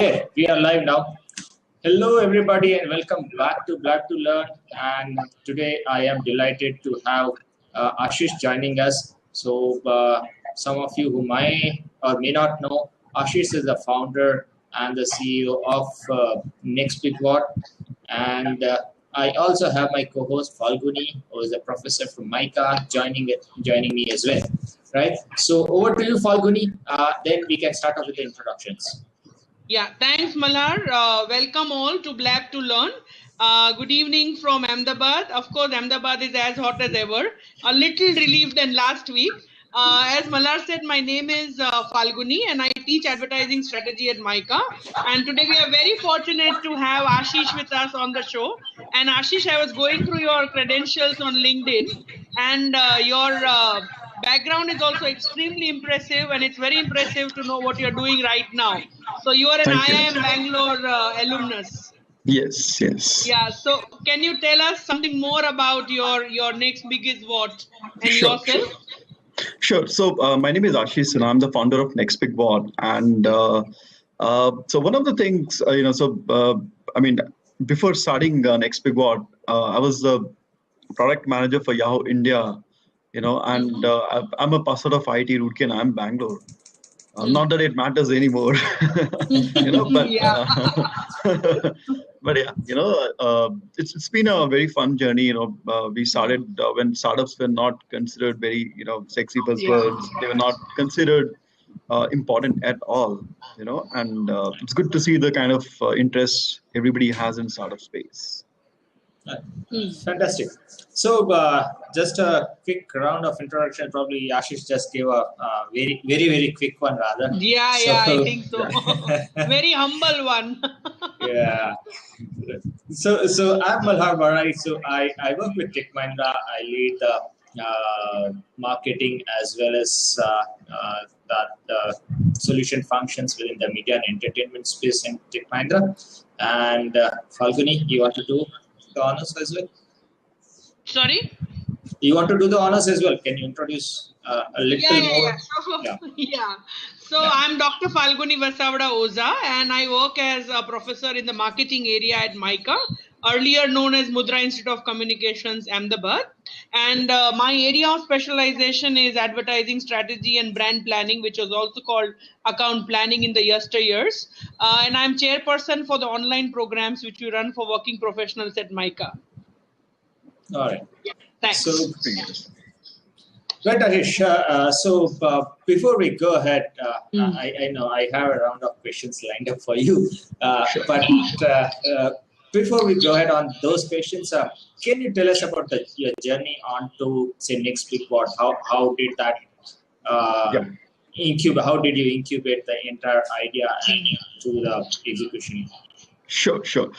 Okay, we are live now. Hello, everybody, and welcome back to Blab2Learn. And today I am delighted to have Ashish joining us. So, some of you who may or may not know, Ashish is the founder and the CEO of NextBigWhat. And I also have my co-host Falguni, who is a professor from MICA, joining me as well. Right. So, over to you, Falguni. Then we can start off with the introductions. Yeah, thanks, Malar. Welcome all to Blab2Learn. Good evening from Ahmedabad. Of course, Ahmedabad is as hot as ever. A little relieved than last week. As Malar said, my name is Falguni and I teach advertising strategy at MICA. And today we are very fortunate to have Ashish with us on the show. And Ashish, I was going through your credentials on LinkedIn and your background is also extremely impressive, and it's very impressive to know what you're doing right now. So you are an IIM Bangalore alumnus. Yes, yes. Yeah. So can you tell us something more about your next biggest what and yourself? Sure. So my name is Ashish Sinha. I'm the founder of NextBigWhat, and so one of the things before starting NextBigWhat, I was the product manager for Yahoo India. And I'm a passer of IIT Roorkee and I'm Bangalore. Not that it matters anymore, but but yeah, it's been a very fun journey. We started when startups were not considered very sexy buzzwords. They were not considered important at all. And it's good to see the kind of interest everybody has in startup space. Fantastic. So just a quick round of introduction. Probably Ashish just gave a very quick one rather. Yeah, I think so. Very humble one. Yeah. So I'm Malhar Barai. So I work with Tech Mahindra. I lead the marketing as well as the solution functions within the media and entertainment space in Tech Mahindra. And Falguni, you want to do the honors as well? Sorry? You want to do the honors as well? Can you introduce a little more? Yeah. So I'm Dr. Falguni Vasavada Oza, and I work as a professor in the marketing area at MICA, earlier known as Mudra Institute of Communications, Ahmedabad. And my area of specialization is advertising strategy and brand planning, which was also called account planning in the yesteryears. And I'm chairperson for the online programs which we run for working professionals at MICA. All right. Yeah, thanks. So, right, Ashish. So before we go ahead, I know I have a round of questions lined up for you. But before we go ahead on those questions, can you tell us about your journey on to say NextBigWhat? How did that incubate? How did you incubate the entire idea and to the execution? Sure. So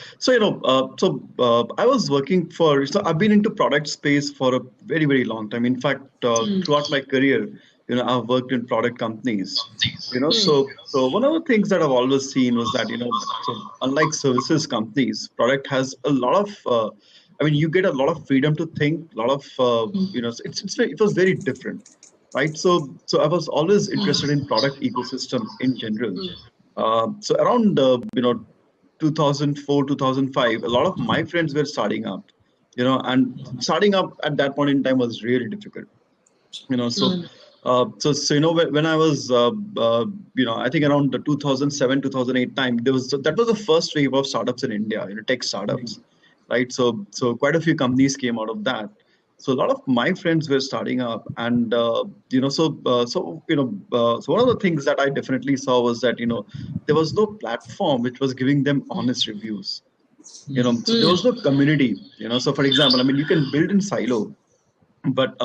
I was working so I've been into product space for a very long time. In fact, throughout my career, I've worked in product companies. So one of the things that I've always seen was that so unlike services companies, product has a lot of you get a lot of freedom to think, a lot of it was very different, right? So I was always interested in product ecosystem in general. So around 2004, 2005, a lot of my friends were starting up, and starting up at that point in time was really difficult, when I was, I think around the 2007, 2008 time, that was the first wave of startups in India, tech startups, right? So quite a few companies came out of that. So a lot of my friends were starting up, and so one of the things that I definitely saw was that there was no platform which was giving them honest reviews. So there was no community. So for example, you can build in silo, but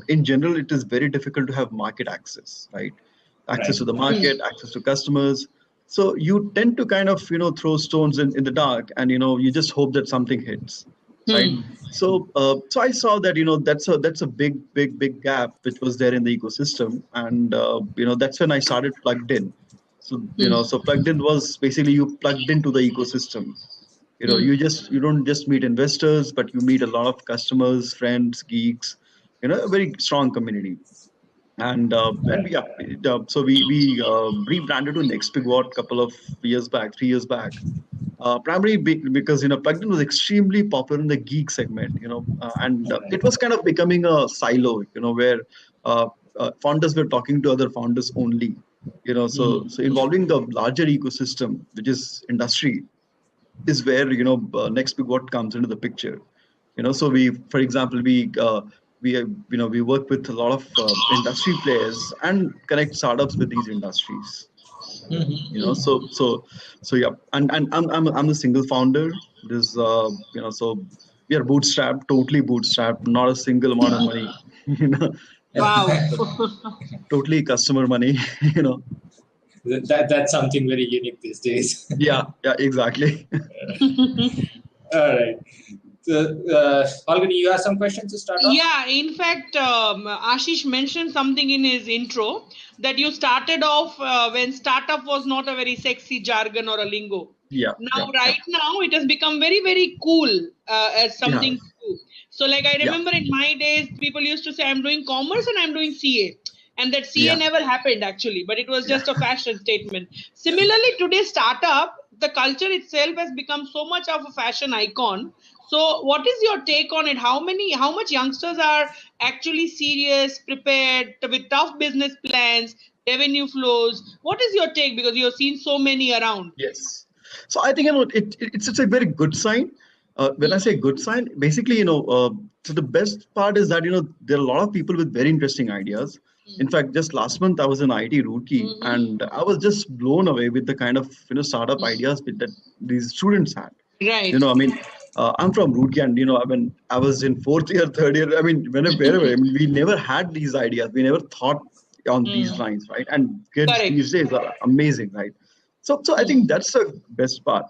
in general it is very difficult to have market access, right? Access to the market, access to customers. So you tend to kind of throw stones in the dark, and you just hope that something hits. Right. So I saw that that's a big gap which was there in the ecosystem, and that's when I started Plugged In. So so Plugged In was basically you plugged into the ecosystem. You don't just meet investors, but you meet a lot of customers, friends, geeks. A very strong community. So we rebranded to NextBigWhat couple of years back, 3 years back. Primarily because plugin was extremely popular in the geek segment, and it was kind of becoming a silo, where founders were talking to other founders only, so involving the larger ecosystem, which is industry, is where NextBigWhat comes into the picture. So for example, we work with a lot of industry players and connect startups with these industries. So yeah, and I'm the single founder. This so we are bootstrapped, totally bootstrapped, not a single amount of money, you know, Wow. totally customer money, That's something very unique these days. Yeah, exactly. All right. Falguni, you have some questions to start off? Yeah, in fact, Ashish mentioned something in his intro that you started off when startup was not a very sexy jargon or a lingo. Yeah. Now, now, it has become very, very cool as something to do. So, like I remember in my days, people used to say, I'm doing commerce and I'm doing CA. And that CA never happened actually, but it was just a fashion statement. Similarly, today's startup, the culture itself has become so much of a fashion icon. So what is your take on it? How much youngsters are actually serious, prepared with tough business plans, revenue flows? What is your take? Because you have seen so many around. Yes. So I think it's a very good sign. When I say good sign, basically, so the best part is that there are a lot of people with very interesting ideas. In fact, just last month I was in IT Roorkee, and I was just blown away with the kind of startup ideas that these students had. Right. I'm from Roorkee, and I was in fourth year, third year. Wherever, we never had these ideas. We never thought on these lines, right? And kids these days are amazing, right? So I think that's the best part.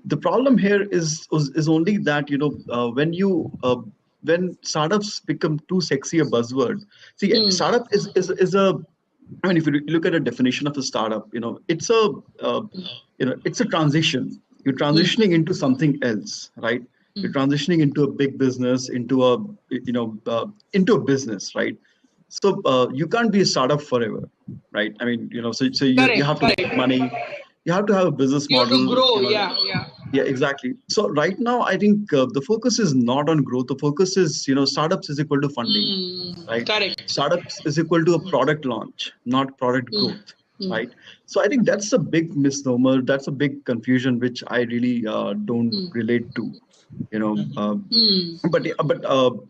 The problem here is only that when startups become too sexy a buzzword. See, startup is a. If you look at a definition of a startup, it's a transition. You're transitioning into something else, right? You're transitioning into a big business, into a business, right? So you can't be a startup forever, right? So you have to make money. You have to have a business model. You have to grow, Yeah, exactly. So right now, I think the focus is not on growth. The focus is, startups is equal to funding, right? Correct. Startups is equal to a product launch, not product growth, right? So I think that's a big misnomer. That's a big confusion, which I really don't relate to, But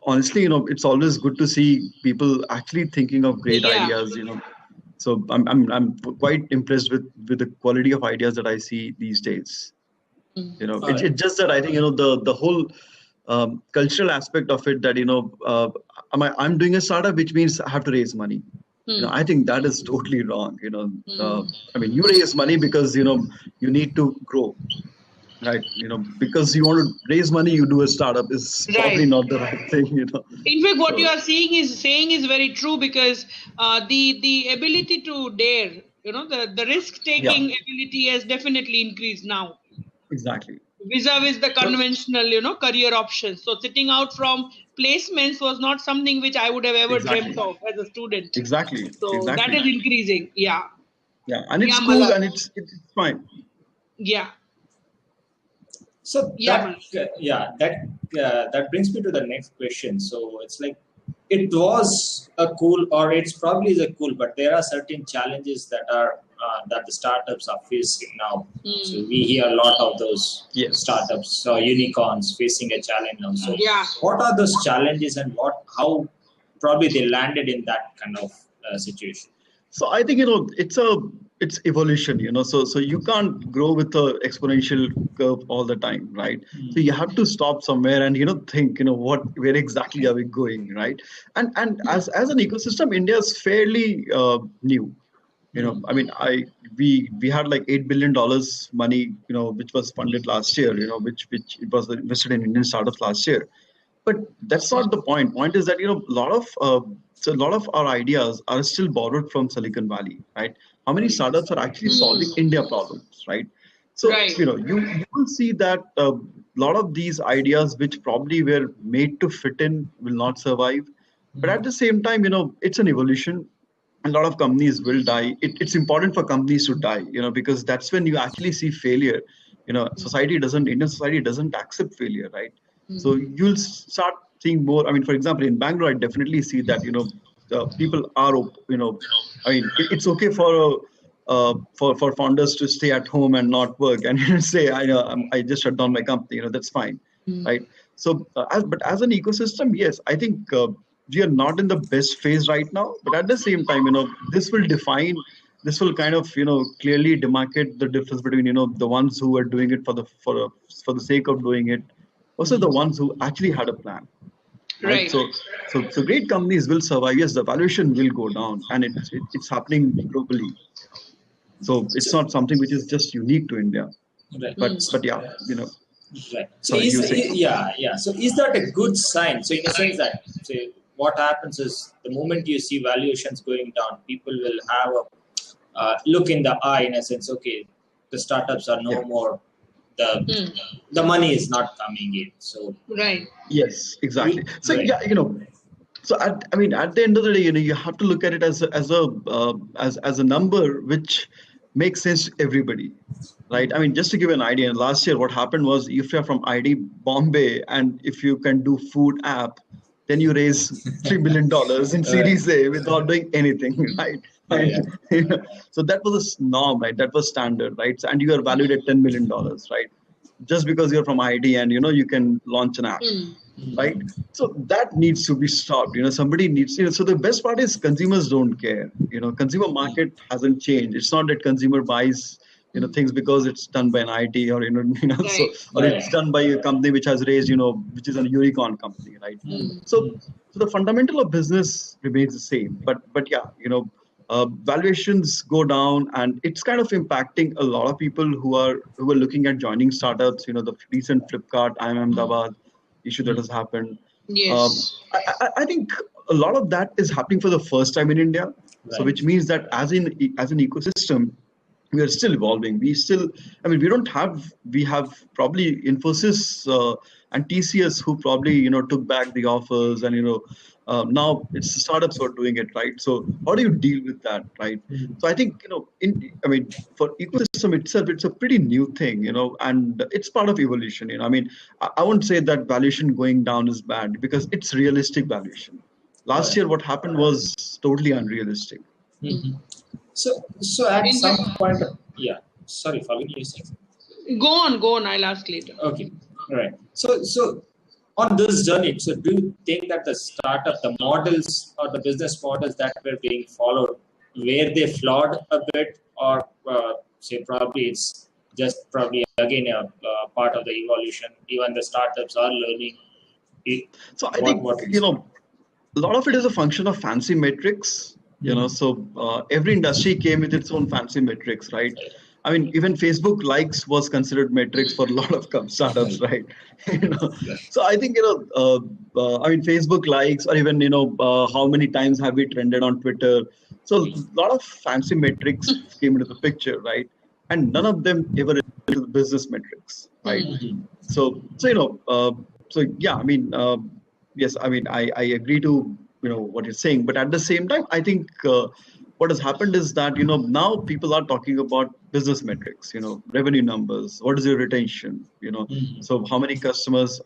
honestly, it's always good to see people actually thinking of great ideas, So I'm quite impressed with the quality of ideas that I see these days. It's just that I think the whole cultural aspect of it, that I'm doing a startup, which means I have to raise money. I think that is totally wrong. You raise money because you need to grow, right? Because you want to raise money, you do a startup is probably not the right thing. In fact, what you are saying is very true, because the ability to dare, the risk taking ability has definitely increased now. Exactly. Vis-a-vis the conventional, career options. So sitting out from placements was not something which I would have ever dreamt of as a student. Exactly. So that is increasing. Yeah. Yeah, and it's cool, and it's fine. Yeah. So that brings me to the next question. So it's like, it was a cool, or it's probably is a cool, but there are certain challenges that are that the startups are facing now. So we hear a lot of those startups or unicorns facing a challenge now. So what are those challenges, and how probably they landed in that kind of situation? So I think it's evolution, so you can't grow with the exponential curve all the time, right? So you have to stop somewhere and think where exactly are we going, right? And as an ecosystem, India is fairly new. We had like $8 billion money, which was funded last year, which it was invested in Indian startups last year. But that's not the point. Point is that a lot of our ideas are still borrowed from Silicon Valley, right? How many startups are actually solving India problems, right? So you will see that a lot of these ideas, which probably were made to fit in, will not survive. But at the same time, it's an evolution. a lot of companies will die. It's important for companies to die, because that's when you actually see failure. Indian society doesn't accept failure, right? So you'll start seeing more. I mean, for example, in Bangalore, I definitely see that, people are, it's okay for founders to stay at home and not work and say, I just shut down my company, that's fine, right? So, but as an ecosystem, yes, I think we are not in the best phase right now. But at the same time, this will kind of clearly demarcate the difference between the ones who are doing it for the sake of doing it, versus the ones who actually had a plan. Right. So great companies will survive. Yes, the valuation will go down, and it's happening globally. So it's not something which is just unique to India. Right. But yeah, Right. So sorry, yeah. So is that a good sign? So in a sense that, say, what happens is the moment you see valuations going down, people will have a look in the eye in a sense. Okay, the startups are no more. The money is not coming in. So right. Yes, exactly. So right. yeah, so at the end of the day, you have to look at it as a number which makes sense to everybody, right? I mean, just to give you an idea, last year what happened was, if you're from ID Bombay and if you can do food app, then you raise $3 billion in Series A without doing anything, right? So that was a norm, right? That was standard, right? And you are valued at $10 million, right? Just because you're from ID and you can launch an app, right? So that needs to be stopped. Somebody needs. So the best part is consumers don't care. Consumer market hasn't changed. It's not that consumer buys things because it's done by an IT or it's done by a company which has raised which is a unicorn company, right? So the fundamental of business remains the same. But yeah, valuations go down, and it's kind of impacting a lot of people who are looking at joining startups. The recent Flipkart, IIM Ahmedabad issue that has happened. Yes. I think a lot of that is happening for the first time in India. So which means that as an ecosystem, we are still evolving. We have probably Infosys and TCS who probably took back the offers, and now it's the startups who are doing it, right? So how do you deal with that, right? So I think for ecosystem itself, it's a pretty new thing, and it's part of evolution. I won't say that valuation going down is bad, because it's realistic valuation. Last year, what happened was totally unrealistic. So at some point, sorry, following you saying. Go on. I'll ask later. Okay, all right. So on this journey, so do you think that the models or the business models that were being followed, were they flawed a bit, or say probably it's just again a part of the evolution? Even the startups are learning. So I think a lot of it is a function of fancy metrics. So every industry came with its own fancy metrics, right? I mean, even Facebook likes was considered metrics for a lot of startups, right? So I think Facebook likes, or even how many times have we trended on Twitter. So a lot of fancy metrics came into the picture, right? And none of them ever into the business metrics, right? So yeah, yes, I agree to what you're saying, but at the same time, I think what has happened is that now people are talking about business metrics, revenue numbers. What is your retention? So how many customers?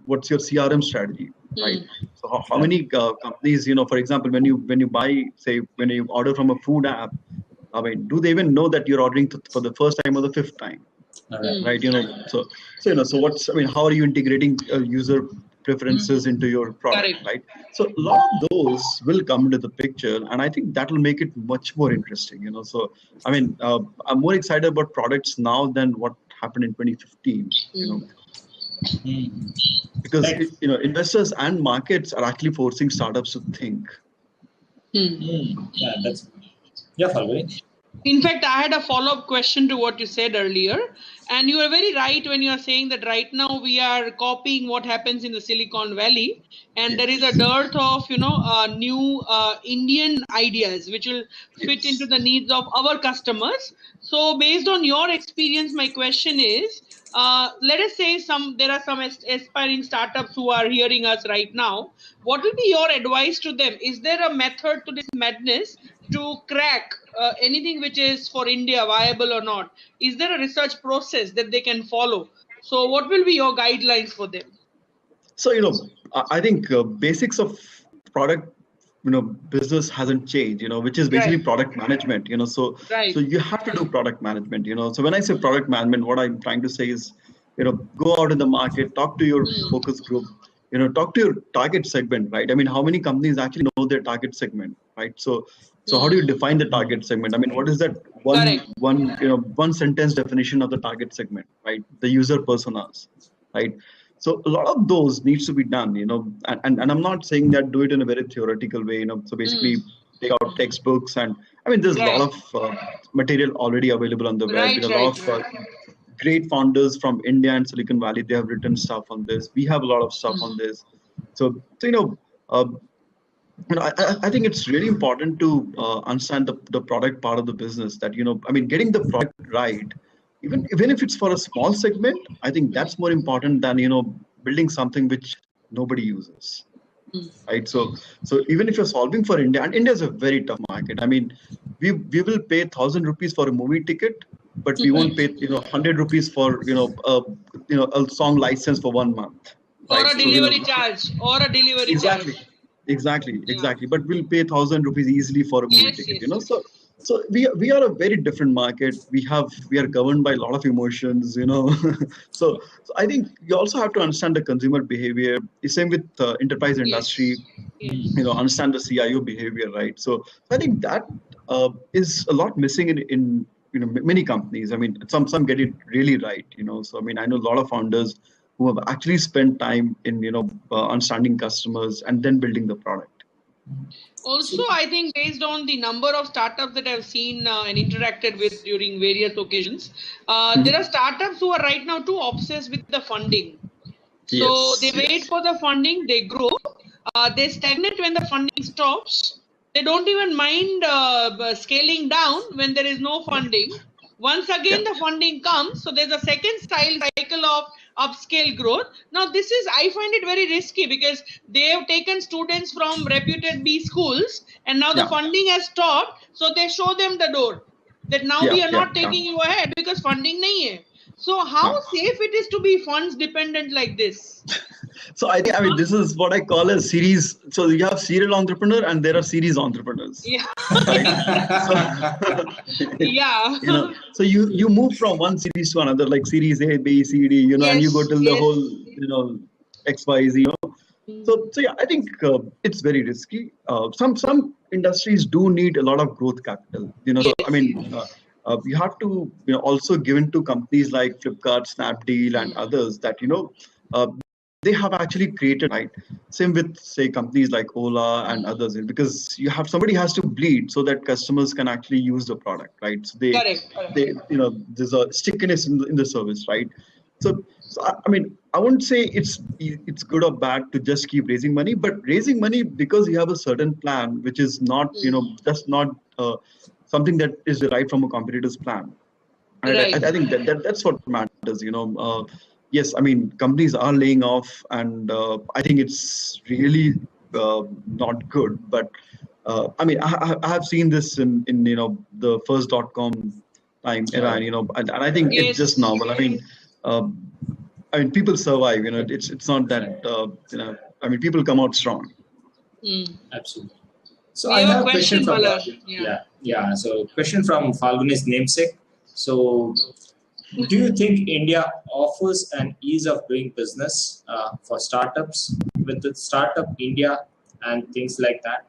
What's your CRM strategy, right? So how many companies? For example, when you buy, say, when you order from a food app, do they even know that you're ordering for the first time or the fifth time? Right? So what's? How are you integrating user preferences into your product, right? So a lot of those will come into the picture, and I think that will make it much more interesting. So I'm more excited about products now than what happened in 2015. Because investors and markets are actually forcing startups to think. Yeah, following. In fact, I had a follow-up question to what you said earlier. And you are very right when you are saying that right now we are copying what happens in the Silicon Valley. And there is a dearth of, new Indian ideas which will fit into the needs of our customers. So based on your experience, my question is, let us say there are some aspiring startups who are hearing us right now. What will be your advice to them? Is there a method to this madness to crack anything which is for India viable or not? Is there a research process that they can follow? So what will be your guidelines for them? So, I think basics of product, business hasn't changed, which is basically Right, product management, so right. you have to do product management, So when I say product management, what I'm trying to say is, go out in the market, talk to your Mm, focus group, talk to your target segment, right? I mean, how many companies actually know their target segment, right? So how do you mm. define the target segment? I mean, what is that Correct. one sentence definition of the target segment, right? The user personas, right? So a lot of those needs to be done, and I'm not saying that do it in a very theoretical way, So Mm. basically take out textbooks, and I mean, there's a lot Right, of material already available on the web. right, A right, lot of right. great founders from India and Silicon Valley, they have written stuff on this. We have a lot of stuff on Mm. this. So uh, I think it's really important to understand the product part of the business. That I mean, getting the product right, even if it's for a small segment, I think that's more important than building something which nobody uses, Mm. right? So even if you're solving for India, and India is a very tough market. I mean, we will pay 1,000 rupees for a movie ticket, but we won't pay 100 rupees for a song license for 1 month, Or right? a So delivery charge, or a delivery exactly, charge. Yeah. exactly. But we'll pay 1,000 rupees easily for a movie Yes, ticket, yes, yes. So we are a very different market. We are governed by a lot of emotions, so I think you also have to understand the consumer behavior. The same with enterprise industry, Yes, yes. understand the CIO behavior, right? So I think that is a lot missing in many companies. I mean, some get it really right, So I mean, I know a lot of founders who have actually spent time in understanding customers and then building the product. Also, I think based on the number of startups that I've seen and interacted with during various occasions, there are Mhm. startups who are right now too obsessed with the funding. So they Yes, wait yes. for the funding, they grow, they stagnate when the funding stops. They don't even mind scaling down when there is no Yeah, funding. Once yeah, again, the funding comes, so there's a second style cycle of upscale growth. Now, this is, I find it very risky because they have taken students from reputed B schools and now the yeah, funding has stopped, so they show them the door that now yeah, we are yeah, not yeah. taking you ahead because funding nahi hai. So how Huh. safe it is to be funds dependent like this? So I mean, Huh? this is what I call a series. So you have serial entrepreneur and there are series entrepreneurs, Yeah. right? So Yeah. so you move from one series to another, like series A, B, C, D, and you go Yes, till the yes. whole, X, Y, Z. Mm. So yeah, I think it's very risky. Some industries do need a lot of growth capital. So I Yes. mean, you have to also give in to companies like Flipkart, Snapdeal, and Mm. others that uh, they have actually created, right. Same with say companies like Ola and Mm. others, because you have somebody has to bleed so that customers can actually use the product, right? So Correct, correct. they there's a stickiness in the service, right? So I mean, I wouldn't say it's good or bad to just keep raising money, but raising money because you have a certain plan, which is not Mm. just not something that is derived from a competitor's plan. Right? Right. I think that's what matters. Yes, I mean companies are laying off, and I think it's really not good. But I mean, I have seen this in the first .com time era, and and I think it's just Yes. normal. Uh, I mean, people survive. It's not that Right. I mean, people come out strong. Mm. Absolutely. So We I have a have a question question, from Malar. Yeah. yeah. So question from Falguni's namesake. So do you think India offers an ease of doing business for startups with the Startup India and things like that?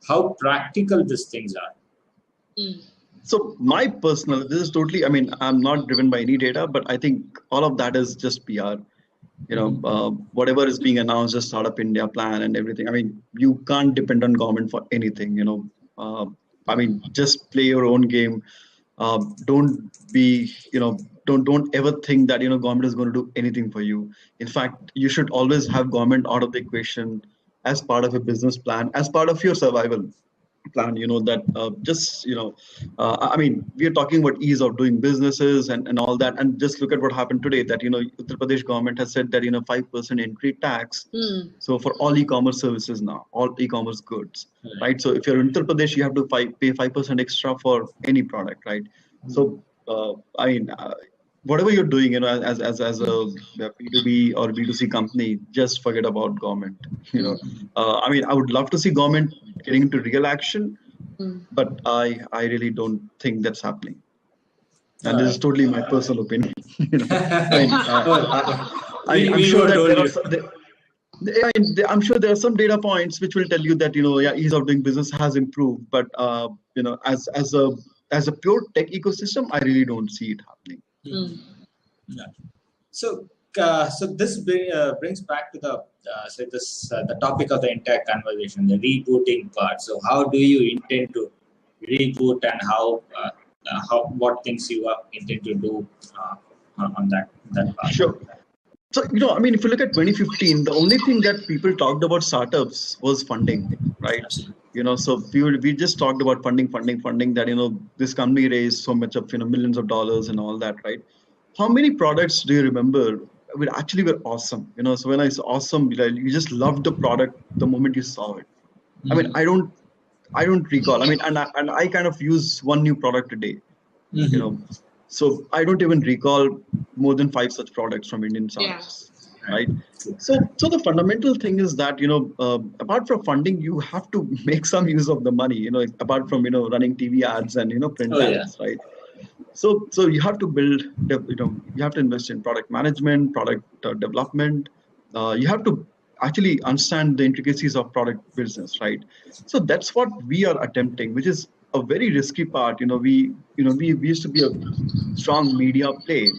How practical these things are? Mm. So my personal, this is totally, I mean, I'm not driven by any data, but I think all of that is just PR. Whatever is being announced, the Startup India plan and everything. I mean, you can't depend on government for anything. I mean, just play your own game. Don't be, don't ever think that government is going to do anything for you. In fact, you should always have government out of the equation as part of a business plan, as part of your survival. plan, that just, I mean, we are talking about ease of doing businesses and all that. And just look at what happened today that, Uttar Pradesh government has said that, 5% entry tax. So for all e-commerce services now, all e-commerce goods, right? So if you're in Uttar Pradesh, you have to pay 5% extra for any product, right? So, I mean, whatever you're doing, as a B2B or B2C company, just forget about government. I mean, I would love to see government getting into real action, but I really don't think that's happening. And this is totally my personal opinion. I mean, I'm sure that I'm sure there are some data points which will tell you that ease of doing business has improved, but as a pure tech ecosystem, I really don't see it happening. Yeah. So this brings back to the topic of the entire conversation, the rebooting part. So how do you intend to reboot, and what things you intend to do on that part? Sure. So, I mean, if you look at 2015, the only thing that people talked about startups was funding, right? Absolutely. So we just talked about funding, that, this company raised so much of, millions of dollars and all that, right? How many products do you remember actually were awesome? So when I say awesome, you just loved the product the moment you saw it. I mean, I don't recall. I mean, and I kind of use one new product a day, So I don't even recall more than 5 such products from Indian startups, right? So the fundamental thing is that, apart from funding, you have to make some use of the money, apart from, running TV ads and, print ads, right? So you have to build, you have to invest in product management, product development. You have to actually understand the intricacies of product business, right? So that's what we are attempting, which is a very risky part. We used to be a strong media play,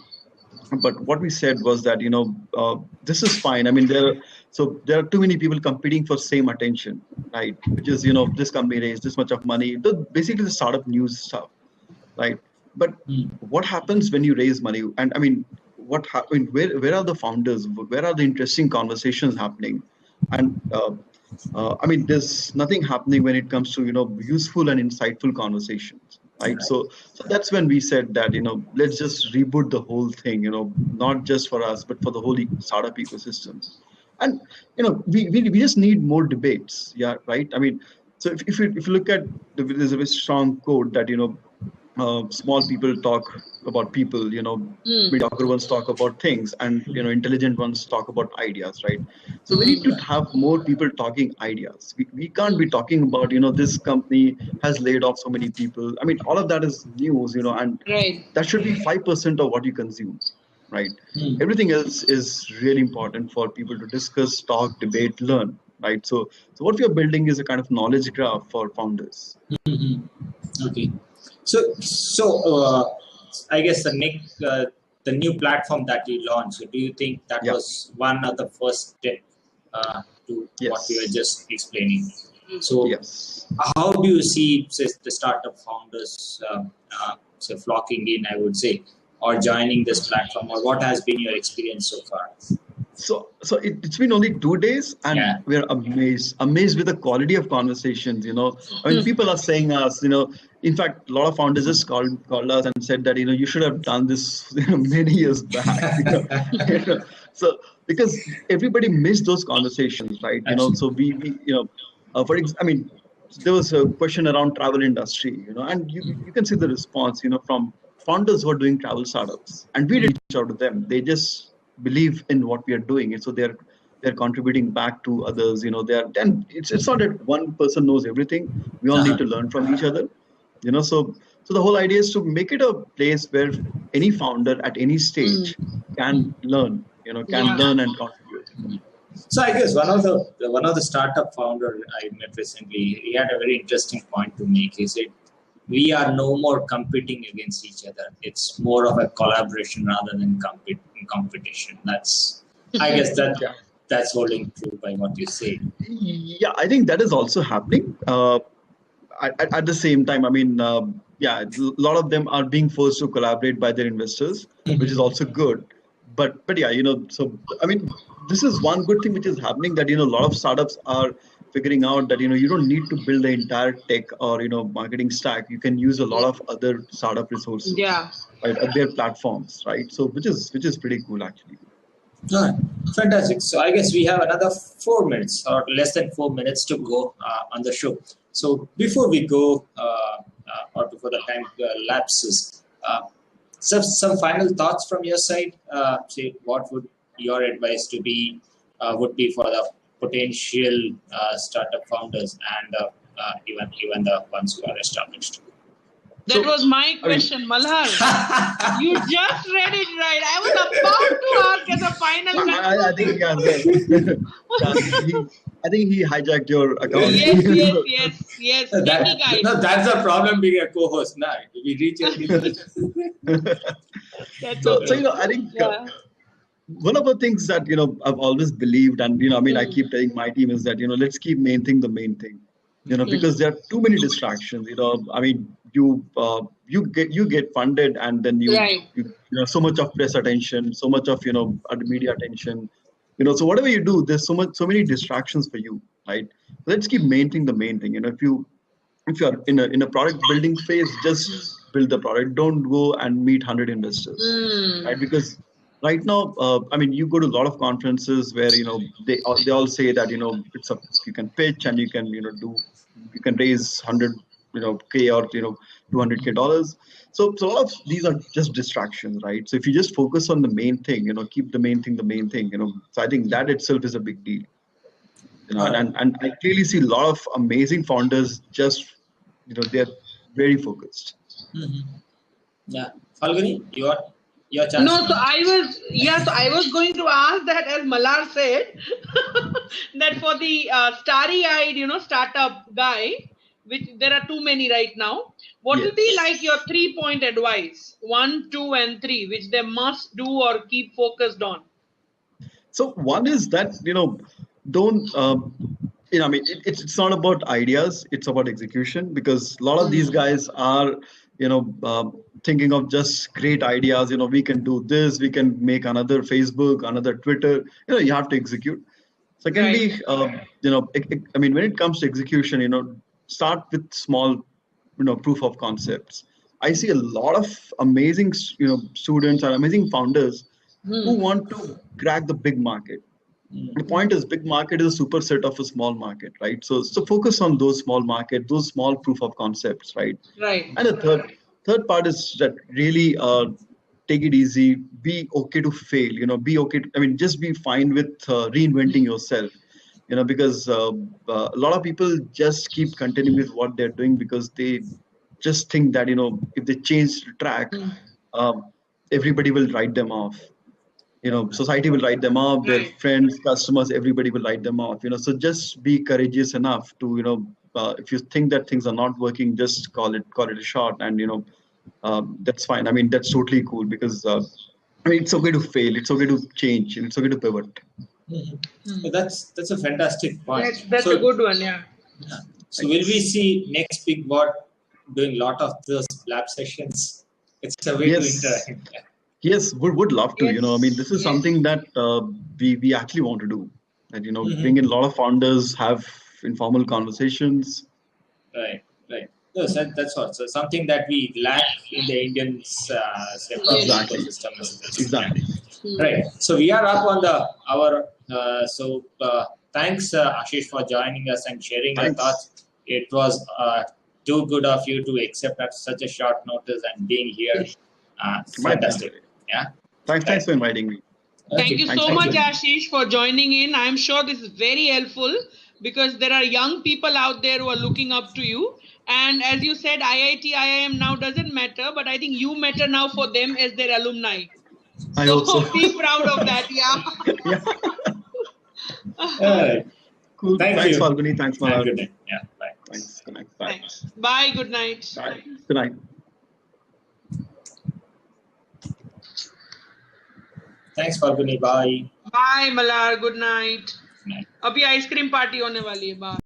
but what we said was that this is fine. I mean, there are too many people competing for same attention, right? Which is this company raised this much of money, basically the startup news stuff, right? But what happens when you raise money? And I mean, where are the founders? Where are the interesting conversations happening? And I mean, there's nothing happening when it comes to useful and insightful conversations, right? So that's when we said that let's just reboot the whole thing, not just for us but for the whole startup ecosystem. And we just need more debates, right? I mean, so if you look at there's a very strong quote that small people talk about people, mediocre ones talk about things, and intelligent ones talk about ideas, right? So we need to have more people talking ideas. We can't be talking about this company has laid off so many people. I mean, all of that is news, and that should be 5% of what you consume, right? Everything else is really important for people to discuss, talk, debate, learn, right? So what we are building is a kind of knowledge graph for founders. Okay. So I guess the new platform that you launched, do you think that was one of the first step to what you were just explaining? So how do you see the startup founders flocking in, I would say, or joining this platform, or what has been your experience so far? So it's been only 2 days, and we're amazed with the quality of conversations. I mean, people are saying us. In fact, a lot of founders just called us and said that you should have done this many years back. So because everybody missed those conversations, right? So we I mean, there was a question around travel industry, and you can see the response, from founders who are doing travel startups, and we reach out to them. They just believe in what we are doing, and so they're contributing back to others. And it's not that one person knows everything. We all need to learn from each other. So the whole idea is to make it a place where any founder at any stage can learn, learn and contribute. So I guess one of the startup founder I met recently, he had a very interesting point to make. He said, we are no more competing against each other. It's more of a collaboration rather than competition. I guess that's holding true by what you say. Yeah, I think that is also happening. At the same time, I mean, a lot of them are being forced to collaborate by their investors, which is also good. But yeah, so I mean, this is one good thing which is happening, that a lot of startups are figuring out that you don't need to build the entire tech or marketing stack. You can use a lot of other startup resources, Yeah. right, at their platforms, right? So which is pretty cool actually. Right. Fantastic. So I guess we have another 4 minutes or less than 4 minutes to go on the show. So before we go, or before the time lapses, some final thoughts from your side. Say, what would your advice would be for the potential startup founders and even the ones who are established? That was my question, Malhar. You just read it right. I was about to ask as a final I think I think he hijacked your account. Yes. Techie guide. No, that's the problem being a co-host. Now we reach a That's So okay. I think Yeah. one of the things that I've always believed, and I keep telling my team is that let's keep main thing the main thing, because there are too many distractions. I mean, you get funded, and then Right. so much of press attention, so much of media attention, so whatever you do, there's so many distractions for you, right? Let's keep main thing the main thing. If you're in a product building phase, just build the product. Don't go and meet 100 investors, right? Because right now, I mean, you go to a lot of conferences where they all say that you can pitch and you can raise 100 k or 200 k dollars. So a lot of these are just distractions, right? So if you just focus on the main thing, keep the main thing the main thing, so I think that itself is a big deal. And I clearly see a lot of amazing founders just they're very focused. Yeah, Falguni, your chance. No, so I was going to ask that, as Malar said, that for the starry-eyed, startup guy, which there are too many right now, what will be like your 3-point advice, 1, 2, and 3, which they must do or keep focused on? So one is that don't I mean it's not about ideas, it's about execution, because a lot of these guys are thinking of just great ideas. We can do this, we can make another Facebook, another Twitter. You have to execute. Secondly, I mean, when it comes to execution, start with small proof of concepts. I see a lot of amazing students and amazing founders who want to crack the big market. The point is, big market is a superset of a small market, right? So focus on those small market, those small proof of concepts, right? Right. And the third part is that really take it easy, be okay to fail, be okay. I mean, just be fine with reinventing yourself, because a lot of people just keep continuing with what they're doing because they just think that if they change the track, everybody will write them off. Society will write them off, their friends, customers, everybody will write them off. So just be courageous enough to if you think that things are not working, just call it a shot, and that's fine. I mean, that's totally cool, because I mean, it's okay to fail, it's okay to change, and it's okay to pivot. So that's a fantastic point. That's a good one, yeah. So will we see NextBigWhat doing a lot of those lab sessions? It's a way to interact. Yes, would love to. I mean, this is something that we actually want to do. That bring in a lot of founders, have informal conversations. Right. No, so that's also something that we lack in the Indian ecosystem. Exactly. Right. So we are up on the hour. Thanks, Ashish, for joining us and sharing your thoughts. It was too good of you to accept at such a short notice and being here. Fantastic. Yeah. Thanks for inviting me. Thank you so much, Ashish, for joining in. I'm sure this is very helpful, because there are young people out there who are looking up to you. And as you said, IIT, IIM now doesn't matter, but I think you matter now for them as their alumni. I hope so. Be proud of that. Yeah. All right. Cool. Thanks, you. Falguni. Thanks, Malhar. Good night. Yeah. Bye. Thanks. Good night. Bye. Thanks. Bye. Good night. Bye. Good night. Thanks, Falguni. Bye. Bye, Malar. Good night. अभी ice cream party होने वाली है. Bye.